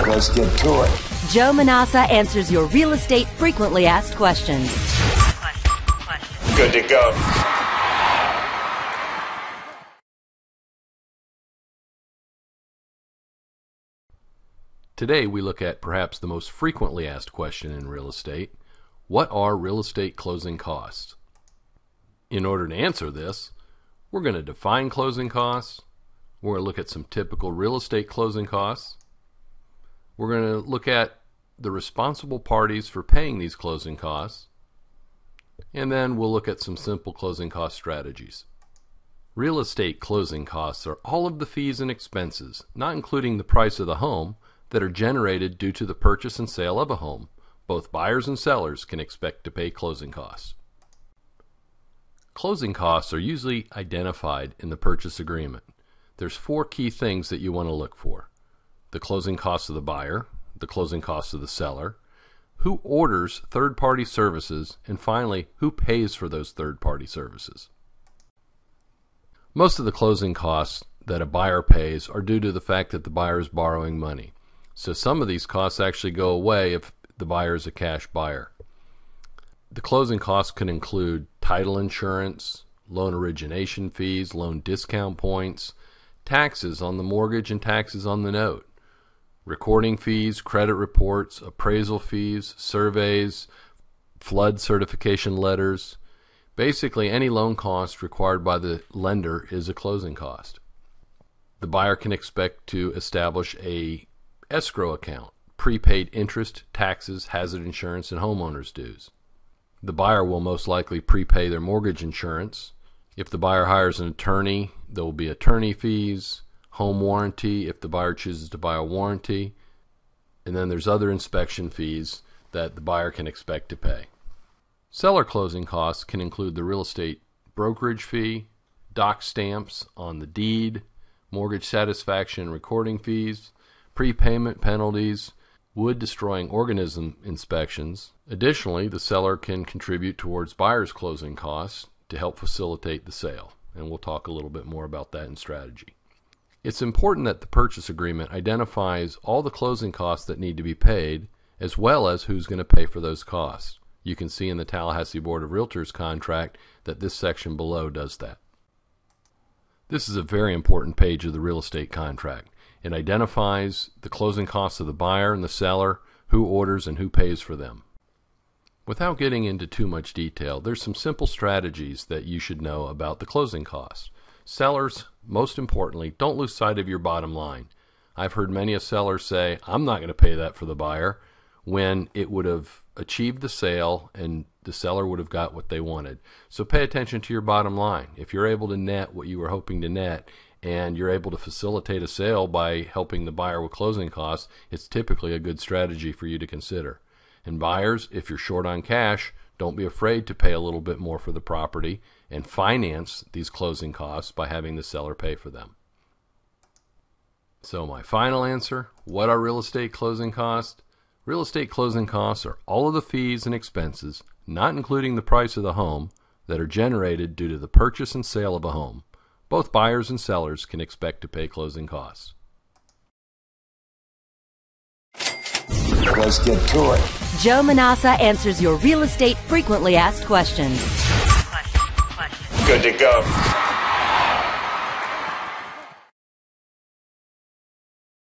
Let's get to it. Joe Manausa answers your real estate frequently asked questions. Good to go. Today we look at perhaps the most frequently asked question in real estate. What are real estate closing costs? In order to answer this, we're going to define closing costs. We're going to look at some typical real estate closing costs. We're going to look at the responsible parties for paying these closing costs. And then we'll look at some simple closing cost strategies. Real estate closing costs are all of the fees and expenses, not including the price of the home, that are generated due to the purchase and sale of a home. Both buyers and sellers can expect to pay closing costs. Closing costs are usually identified in the purchase agreement. There's 4 key things that you want to look for: the closing costs of the buyer, the closing costs of the seller, who orders third-party services, and finally, who pays for those third-party services. Most of the closing costs that a buyer pays are due to the fact that the buyer is borrowing money. So some of these costs actually go away if the buyer is a cash buyer. The closing costs can include title insurance, loan origination fees, loan discount points, taxes on the mortgage and taxes on the note, recording fees, credit reports, appraisal fees, surveys, flood certification letters. Basically, any loan cost required by the lender is a closing cost. The buyer can expect to establish a escrow account, prepaid interest, taxes, hazard insurance, and homeowners dues. The buyer will most likely prepay their mortgage insurance. If the buyer hires an attorney, there will be attorney fees, home warranty if the buyer chooses to buy a warranty, and then there's other inspection fees that the buyer can expect to pay. Seller closing costs can include the real estate brokerage fee, doc stamps on the deed, mortgage satisfaction and recording fees, prepayment penalties, wood-destroying organism inspections. Additionally, the seller can contribute towards buyer's closing costs to help facilitate the sale, and we'll talk a little bit more about that in strategy. It's important that the purchase agreement identifies all the closing costs that need to be paid, as well as who's going to pay for those costs. You can see in the Tallahassee Board of Realtors contract that this section below does that. This is a very important page of the real estate contract. It identifies the closing costs of the buyer and the seller, who orders and who pays for them. Without getting into too much detail, there's some simple strategies that you should know about the closing costs. Sellers, most importantly, don't lose sight of your bottom line. I've heard many a seller say, I'm not going to pay that for the buyer, when it would have achieved the sale and the seller would have got what they wanted. So pay attention to your bottom line. If you're able to net what you were hoping to net, and you're able to facilitate a sale by helping the buyer with closing costs, it's typically a good strategy for you to consider. And buyers, if you're short on cash, don't be afraid to pay a little bit more for the property and finance these closing costs by having the seller pay for them. So my final answer, what are real estate closing costs? Real estate closing costs are all of the fees and expenses, not including the price of the home, that are generated due to the purchase and sale of a home. Both buyers and sellers can expect to pay closing costs. Let's get to it. Joe Manausa answers your real estate frequently asked questions. Good to go.